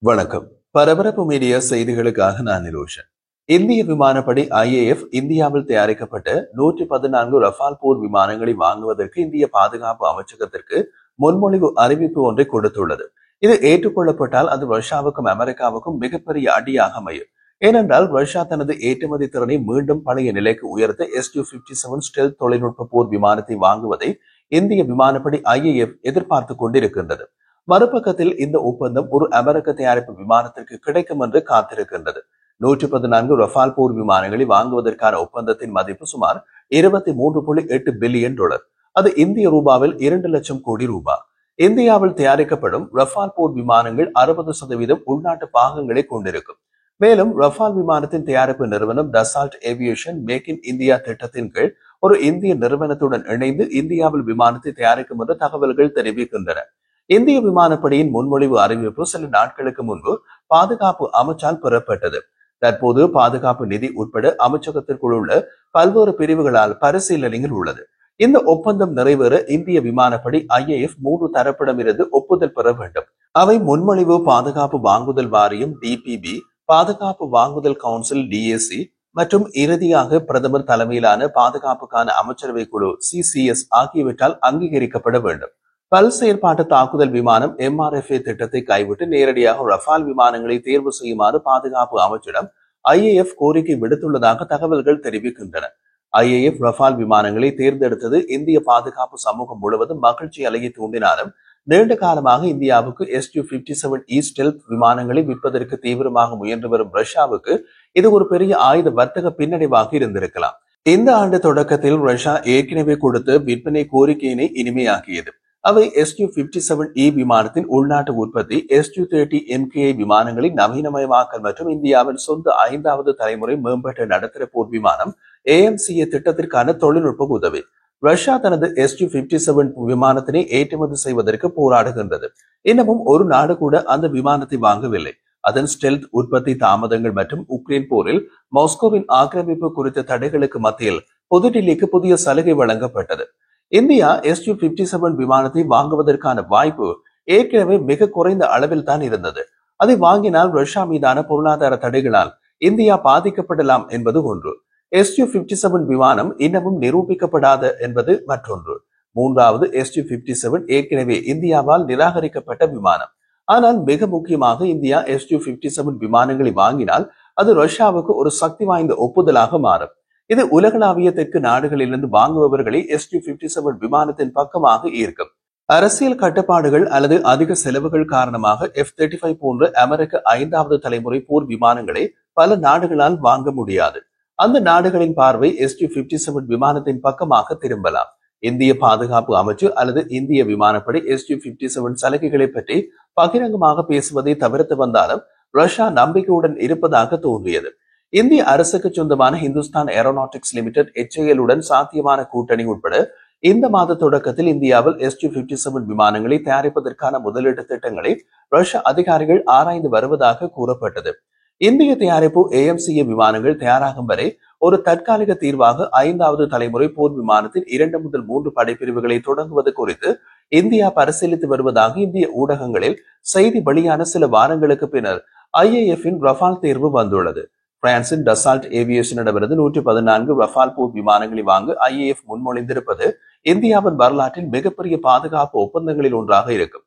வணக்கம். பரபரப்பு மீடியா செய்திகளுக்காக நான் நிரோஷன். இந்திய விமானப்படை IAF இந்தியாவில் தயாரிக்கப்பட்ட 114 ரஃபால் போர் விமானங்களை வாங்குவதற்கு இந்திய பாதுகாப்பு அமைச்சகத்திற்கு முன்மொழிவு அறிவிப்பு ஒன்றை கொடுத்துள்ளது. இது ஏற்றுக்கொள்ளப்பட்டால் அது ரஷ்யாவுக்கும் அமெரிக்காவுக்கும் மிகப்பெரிய அடியாக அமையும். ஏனென்றால் ரஷ்யா தனது ஏற்றுமதி திறனை மீண்டும் பழைய நிலைக்கு உயர்த்த Su-57 ஸ்டெல்த் தொழில்நுட்ப போர் விமானத்தை வாங்குவதை இந்திய விமானப்படை IAF எதிர்பார்த்து கொண்டிருக்கின்றது. மறுபக்கத்தில் இந்த ஒப்பந்தம் ஒரு அமெரிக்க தயாரிப்பு விமானத்திற்கு கிடைக்கும் என்று காத்திருக்கின்றது. 114 ரஃபால் போர் விமானங்களை வாங்குவதற்கான ஒப்பந்தத்தின் மதிப்பு சுமார் 23.8 பில்லியன் டாலர். அது இந்திய ரூபாவில் 2 லட்சம் கோடி ரூபாய். இந்தியாவில் தயாரிக்கப்படும் ரஃபால் போர் விமானங்கள் 60% உள்நாட்டு பாகங்களை கொண்டிருக்கும். மேலும் ரஃபால் விமானத்தின் தயாரிப்பு நிறுவனம் Dassault Aviation make in India திட்டத்தின் கீழ் ஒரு இந்திய நிறுவனத்துடன் இணைந்து இந்தியாவில் விமானத்தை தயாரிக்கும் என்று தகவல்கள் தெரிவிக்கின்றன. இந்திய விமானப்படையின் முன்மொழிவு அறிவிப்பு சில நாட்களுக்கு முன்பு பாதுகாப்பு அமைச்சால் பெறப்பட்டது. தற்போது பாதுகாப்பு நிதி உட்பட அமைச்சகத்திற்குள் உள்ள பல்வேறு பிரிவுகளால் பரிசீலனையில் உள்ளது. இந்த ஒப்பந்தம் நிறைவேற இந்திய விமானப்படை IAF 3 தரப்பிடமிருந்து ஒப்புதல் பெற வேண்டும். அவை முன்மொழிவு பாதுகாப்பு வாங்குதல் வாரியம் DPB, பாதுகாப்பு வாங்குதல் கவுன்சில் DAC மற்றும் இறுதியாக பிரதமர் தலைமையிலான பாதுகாப்புக்கான அமைச்சரவை குழு CCS ஆகியவற்றால் அங்கீகரிக்கப்பட வேண்டும். பல் செயற்பாட்டு தாக்குதல் விமானம் MRFA திட்டத்தை கைவிட்டு நேரடியாக ரஃபால் விமானங்களை தேர்வு செய்யுமாறு பாதுகாப்பு அமைச்சிடம் IAF கோரிக்கை விடுத்துள்ளதாக தகவல்கள் தெரிவிக்கின்றன. IAF ரஃபால் விமானங்களை தேர்ந்தெடுத்தது இந்திய பாதுகாப்பு சமூகம் முழுவதும் மகிழ்ச்சி அலையை தூண்டினாலும் நீண்ட காலமாக இந்தியாவுக்கு Su-57E ஸ்டெல்த் விமானங்களை விற்பதற்கு தீவிரமாக முயன்று வரும் ரஷ்யாவுக்கு இது ஒரு பெரிய ஆயுத வர்த்தக பின்னடைவாக இருந்திருக்கலாம். இந்த ஆண்டு தொடக்கத்தில் ரஷ்யா ஏற்கனவே கொடுத்த விற்பனை கோரிக்கையினை இனிமையாக்கியது. அவை Su-57E விமானத்தின் உள்நாட்டு உற்பத்தி, Su-30 MKI விமானங்களின் நவீனமயமாக்கல் மற்றும் இந்தியாவின் சொந்த 5வது தலைமுறை மேம்பட்ட நடுத்தர போர் விமானம் AMCA திட்டத்திற்கான தொழில்நுட்ப உதவி. ரஷ்யா தனது Su-57 விமானத்தினை ஏற்றுமதி செய்வதற்கு போராடுகின்றது. இன்னமும் ஒரு நாடு கூட அந்த விமானத்தை வாங்கவில்லை. அதன் ஸ்டெல்த் உற்பத்தி தாமதங்கள் மற்றும் உக்ரைன் போரில் மாஸ்கோவின் ஆக்கிரமிப்பு குறித்த தடைகளுக்கு மத்தியில் புதுடில்லிக்கு புதிய சலுகை வழங்கப்பட்டது. இந்தியா Su-57 விமானத்தை வாங்குவதற்கான வாய்ப்பு ஏற்கனவே மிக குறைந்த அளவில் தான் இருந்தது. அதை வாங்கினால் ரஷ்யா மீதான பொருளாதார தடைகளால் இந்தியா பாதிக்கப்படலாம் என்பது ஒன்று. Su-57 விமானம் இன்னமும் நிரூபிக்கப்படாத என்பது மற்றொன்று. மூன்றாவது, Su-57 ஏற்கனவே இந்தியாவால் நிராகரிக்கப்பட்ட விமானம். ஆனால் மிக முக்கியமாக இந்தியா Su-57 விமானங்களை வாங்கினால் அது ரஷ்யாவுக்கு ஒரு சக்தி வாய்ந்த ஒப்புதலாக மாறும். இது உலகளாவிய தெற்கு நாடுகளிலிருந்து வாங்குபவர்களை Su-57 விமானத்தின் பக்கமாக ஈர்க்கும். அரசியல் கட்டுப்பாடுகள் அல்லது அதிக செலவுகள் காரணமாக F-35 போன்ற அமெரிக்க 5வது தலைமுறை போர் விமானங்களை பல நாடுகளால் வாங்க முடியாது. அந்த நாடுகளின் பார்வை Su-57 விமானத்தின் பக்கமாக திரும்பலாம். இந்திய பாதுகாப்பு அமைச்சு அல்லது இந்திய விமானப்படை Su-57 சலுகைகளை பற்றி பகிரங்கமாக பேசுவதை தவிர்த்து வந்தாலும் ரஷ்யா நம்பிக்கையுடன் இருப்பதாக தோன்றியது. இந்திய அரசுக்கு சொந்தமான ஹிந்துஸ்தான் ஏரோநாட்டிக்ஸ் லிமிடெட் HAL உடன் சாத்தியமான கூட்டணி உட்பட இந்த மாத தொடக்கத்தில் இந்தியாவில் Su-57 விமானங்களை தயாரிப்பதற்கான முதலீட்டு திட்டங்களை ரஷ்ய அதிகாரிகள் ஆராய்ந்து வருவதாக கூறப்பட்டது. இந்திய தயாரிப்பு AMCA விமானங்கள் தயாராகும் வரை ஒரு தற்காலிக தீர்வாக 5வது தலைமுறை போர் விமானத்தின் 2 முதல் 3 படைப்பிரிவுகளை தொடங்குவது குறித்து இந்தியா பரிசீலித்து வருவதாக இந்திய ஊடகங்களில் செய்தி வெளியான சில வாரங்களுக்கு பின்னர் IAF-இன் ரஃபால் தேர்வு வந்துள்ளது. பிரான்சின் டசால்ட் ஏவியேஷனிடமிருந்து 114 ரஃபால் போர் விமானங்களை வாங்க IAF முன்மொழிந்திருப்பது இந்தியாவின் வரலாற்றில் மிகப்பெரிய பாதுகாப்பு ஒப்பந்தங்களில் ஒன்றாக இருக்கும்.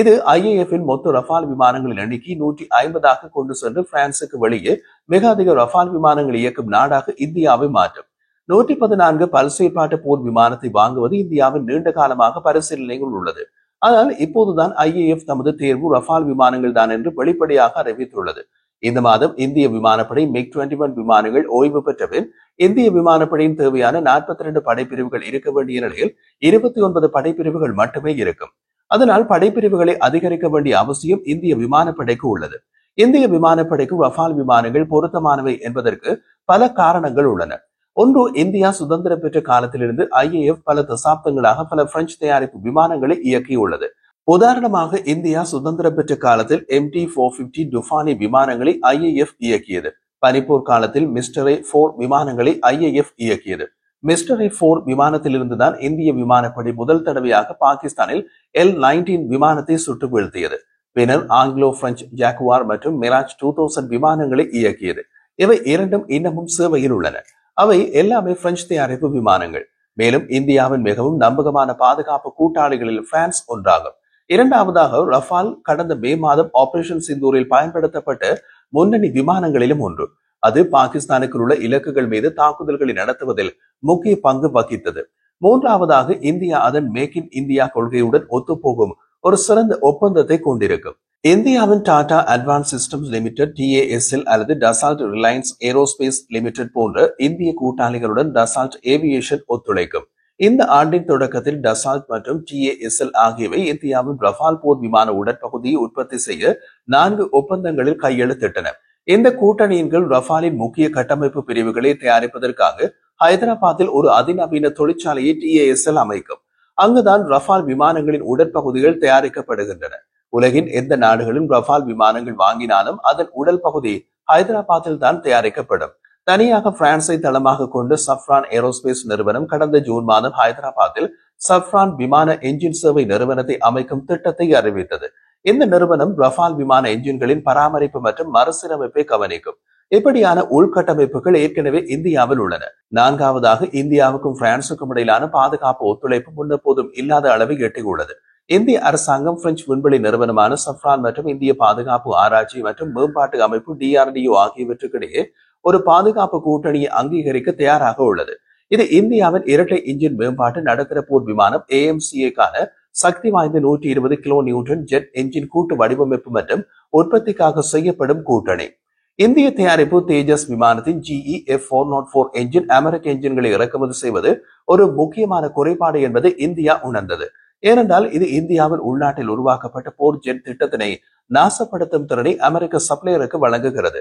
இது IAF-இன் மொத்த ரஃபால் விமானங்களின் எண்ணிக்கை 150 கொண்டு சென்று பிரான்சுக்கு வெளியே மிக அதிக ரஃபால் விமானங்கள் இயக்கும் நாடாக இந்தியாவை மாற்றும். 114 பல் செயற்பாட்டு போர் விமானத்தை வாங்குவது இந்தியாவின் நீண்ட காலமாக பரிசீலனைகள் உள்ளது. ஆனால் இப்போதுதான் IAF தமது தேர்வு ரஃபால் விமானங்கள் தான் என்று வெளிப்படையாக அறிவித்துள்ளது. இந்த மாதம் இந்திய விமானப்படை MiG-21 விமானங்கள் ஓய்வு பெற்ற பின் இந்திய விமானப்படையின் தேவையான 42 படைப்பிரிவுகள் இருக்க வேண்டிய நிலையில் 29 படைப்பிரிவுகள் மட்டுமே இருக்கும். அதனால் படைப்பிரிவுகளை அதிகரிக்க வேண்டிய அவசியம் இந்திய விமானப்படைக்கு உள்ளது. இந்திய விமானப்படைக்கு ரஃபால் விமானங்கள் பொருத்தமானவை என்பதற்கு பல காரணங்கள் உள்ளன. ஒன்று, இந்தியா சுதந்திரம் பெற்ற காலத்திலிருந்து IAF பல தசாப்தங்களாக பல பிரெஞ்சு தயாரிப்பு விமானங்களை இயக்கியுள்ளது. உதாரணமாக இந்தியா சுதந்திரம் பெற்ற காலத்தில் MT-450 டுஃபானி விமானங்களை IAF இயக்கியது. பனிப்போர் காலத்தில் மிஸ்டர் 4 விமானங்களை IAF இயக்கியது. மிஸ்டர் 4 விமானத்திலிருந்துதான் இந்திய விமானப்படை முதல் தடவையாக பாகிஸ்தானில் L-19 விமானத்தை சுட்டு வீழ்த்தியது. பின்னர் ஆங்கிலோ பிரெஞ்சு ஜாகுவார் மற்றும் மிராஜ் 2000 விமானங்களை இயக்கியது. இவை இரண்டும் இன்னமும் சேவையில் உள்ளன. அவை எல்லாமே பிரெஞ்சு தயாரிப்பு விமானங்கள். மேலும் இந்தியாவின் மிகவும் நம்பகமான பாதுகாப்பு கூட்டாளிகளில் பிரான்ஸ் ஒன்றாகும். இரண்டாவதாக ரஃபால் கடந்த மே மாதம் ஆபரேஷன் சிந்தூரில் பயன்படுத்தப்பட்ட முன்னணி விமானங்களிலும் ஒன்று. அது பாகிஸ்தானுக்கு உள்ள இலக்குகள் மீது தாக்குதல்களை நடத்துவதில் முக்கிய பங்கு வகித்தது. மூன்றாவதாக இந்தியா அதன் மேக் இன் இந்தியா கொள்கையுடன் ஒத்துப்போகும் ஒரு சிறந்த ஒப்பந்தத்தை கொண்டிருக்கும். இந்தியாவின் Tata advance systems limited TASL அல்லது டசால்ட் ரிலையன்ஸ் ஏரோஸ்பேஸ் லிமிடெட் போன்ற இந்திய கூட்டாளிகளுடன் டசால்ட் ஏவியேஷன் ஒத்துழைக்கும். இந்த ஆண்டின் தொடக்கத்தில் டசால்ட் மற்றும் TASL ஆகியவை இந்தியாவின் ரஃபால் போர் விமான உடற்பகுதியை உற்பத்தி செய்ய 4 ஒப்பந்தங்களில் கையெழுத்திட்டன. இந்த கூட்டணியின் கீழ் ரஃபாலின் முக்கிய கட்டமைப்பு பிரிவுகளை தயாரிப்பதற்காக ஹைதராபாத்தில் ஒரு அதிநவீன தொழிற்சாலையை TASL அமைக்கும். அங்குதான் ரஃபால் விமானங்களின் உடற்பகுதிகள் தயாரிக்கப்படுகின்றன. உலகின் எந்த நாடுகளும் ரஃபால் விமானங்கள் வாங்கினாலும் அதன் உடல் பகுதி ஹைதராபாத்தில் தான் தயாரிக்கப்படும். தனியாக பிரான்சை தளமாக கொண்டு சஃப்ரான் ஏரோஸ்பேஸ் நிறுவனம் கடந்த ஜூன் மாதம் ஹைதராபாத்தில் சஃப்ரான் விமான என்ஜின் சேவை நிறுவனத்தை அமைக்கும் திட்டத்தை அறிவித்தது. இந்த நிறுவனம் ரஃபால் விமான என்ஜின்களின் பராமரிப்பு மற்றும் மறுசீரமைப்பை கவனிக்கும். இப்படியான உள்கட்டமைப்புகள் ஏற்கனவே இந்தியாவில் உள்ளன. நான்காவதாக இந்தியாவுக்கும் பிரான்சுக்கும் இடையிலான பாதுகாப்பு ஒத்துழைப்பு முன்னெப்போதும் இல்லாத அளவை எட்டியுள்ளது. இந்திய அரசாங்கம் பிரெஞ்சு விண்வெளி நிறுவனமான சஃப்ரான் மற்றும் இந்திய பாதுகாப்பு ஆராய்ச்சி மற்றும் மேம்பாட்டு அமைப்பு DRDO ஆகியவற்றுக்கிடையே ஒரு பாதுகாப்பு கூட்டணியை அங்கீகரிக்க தயாராக உள்ளது. இது இந்தியாவின் இரட்டை இன்ஜின் மேம்பாட்டு நடுத்தர போர் விமானம் AMCA-க்கான சக்தி வாய்ந்த 120 கிலோ நியூட்டன் ஜெட் என்ஜின் கூட்டு வடிவமைப்பு மற்றும் உற்பத்திக்காக செய்யப்படும் கூட்டணி. இந்திய தயாரிப்பு தேஜஸ் விமானத்தின் GE F404 என்ஜின் அமெரிக்க என்ஜின்களை இறக்குமதி செய்வது ஒரு முக்கியமான குறைபாடு என்பதை இந்தியா உணர்ந்தது. ஏனென்றால் இது இந்தியாவில் உள்நாட்டில் உருவாக்கப்பட்ட போர் ஜெட் திட்டத்தினை நாசப்படுத்தும் திறனை அமெரிக்க சப்ளையருக்கு வழங்குகிறது.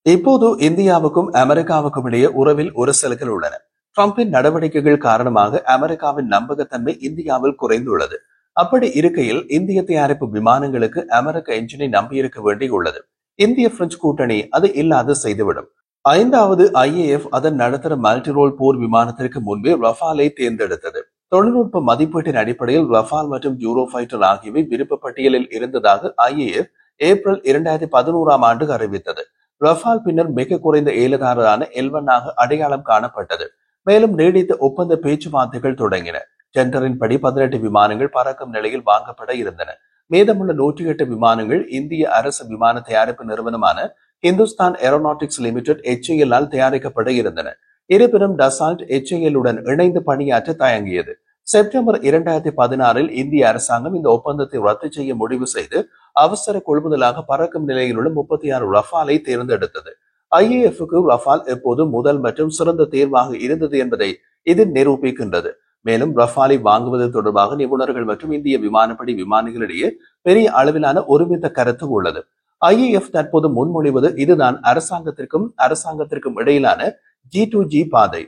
இப்போது இந்தியாவுக்கும் அமெரிக்காவுக்கும் இடையே உறவில் உரசல்கள் உள்ளன. டிரம்பின் நடவடிக்கைகள் காரணமாக அமெரிக்காவின் நம்பகத்தன்மை இந்தியாவில் குறைந்துள்ளது. அப்படி இருக்கையில் இந்திய தயாரிப்பு விமானங்களுக்கு அமெரிக்க என்ஜினை நம்பியிருக்க வேண்டியுள்ளது. இந்திய பிரெஞ்சு கூட்டணி அது இல்லாது செய்துவிடும். ஐந்தாவது IAF அதன் நடுத்தர மல்டிரோல் போர் விமானத்திற்கு முன்பே ரஃபாலை தேர்ந்தெடுத்தது. தொழில்நுட்ப மதிப்பீட்டின் அடிப்படையில் ரஃபால் மற்றும் யூரோஃபைட்டர் ஆகியவை விருப்ப பட்டியலில் இருந்ததாக IAF ஏப்ரல் 2011ஆம் ஆண்டு அறிவித்தது. ரஃபால் பின்னர் மிக குறைந்த ஏலதாரரான L1 அடையாளம் காணப்பட்டது. மேலும் நீடித்த ஒப்பந்த பேச்சுவார்த்தைகள் தொடங்கின. டெண்டரின் படி 18 விமானங்கள் பறக்கும் நிலையில் வாங்கப்பட இருந்தன. மீதமுள்ள 108 விமானங்கள் இந்திய அரசு விமான தயாரிப்பு நிறுவனமான இந்துஸ்தான் ஏரோநாட்டிக்ஸ் லிமிடெட் HAL தயாரிக்கப்பட இருந்தன. இருப்பினும் டசால்ட் HAL உடன் இணைந்து பணியாற்ற தயங்கியது. செப்டம்பர் 2016 இந்திய அரசாங்கம் இந்த ஒப்பந்தத்தை ரத்து செய்ய முடிவு செய்து அவசர கொள்முதலாக பறக்கும் நிலையில் உள்ள 36 ரஃபாலை தேர்ந்தெடுத்தது. IAF-க்கு ரஃபால் எப்போதும் முதல் மற்றும் சிறந்த தேர்வாக இருந்தது என்பதை இது நிரூபிக்கின்றது. மேலும் ரஃபாலை வாங்குவது தொடர்பாக நிபுணர்கள் மற்றும் இந்திய விமானப்படை விமானிகளிடையே பெரிய அளவிலான ஒருமித்த கருத்து உள்ளது. IAF தற்போது முன்மொழிவது இதுதான் அரசாங்கத்திற்கும் இடையிலான G2G பாதை.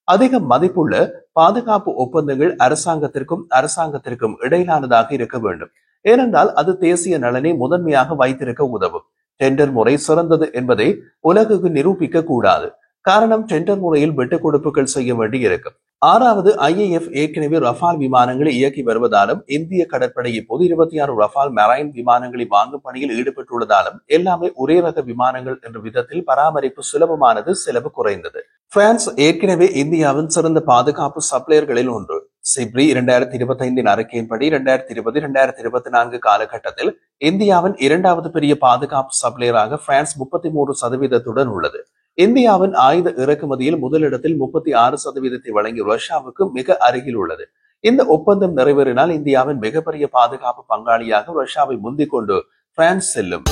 அதிக மதிப்புள்ள பாதுகாப்பு ஒப்பந்தங்கள் அரசாங்கத்திற்கும் இடையிலானதாக இருக்க வேண்டும். ஏனென்றால் அது தேசிய நலனை முதன்மையாக வைத்திருக்க உதவும். டெண்டர் முறை சிறந்தது என்பதை உலகுக்கு நிரூபிக்க கூடாது. காரணம் டெண்டர் முறையில் விட்டுக் கொடுப்புகள் செய்ய வேண்டி இருக்கும். ஆறாவது, IAF ஏற்கனவே ரஃபால் விமானங்களை இயக்கி வருவதாலும் இந்திய கடற்படை இப்போது 26 ரஃபால் மெரைன் விமானங்களை வாங்கும் பணியில் ஈடுபட்டுள்ளதாலும் எல்லாமே ஒரே ரக விமானங்கள் என்ற விதத்தில் பராமரிப்பு சுலபமானது, செலவு குறைந்தது. பிரான்ஸ் ஏற்கனவே இந்தியாவின் சிறந்த பாதுகாப்பு சப்ளையர்களில் ஒன்று. சிப்ரி 2025 அறிக்கையின்படி 2020-2024 காலகட்டத்தில் இந்தியாவின் இரண்டாவது பெரிய பாதுகாப்பு சப்ளையராக பிரான்ஸ் 33% உள்ளது. இந்தியாவின் ஆயுத இறக்குமதியில் முதலிடத்தில் 36% வழங்கி ரஷ்யாவுக்கு மிக அருகில் உள்ளது. இந்த ஒப்பந்தம் நிறைவேறினால் இந்தியாவின் மிகப்பெரிய பாதுகாப்பு பங்காளியாக ரஷ்யாவை முந்திக் கொண்டு பிரான்ஸ் செல்லும்.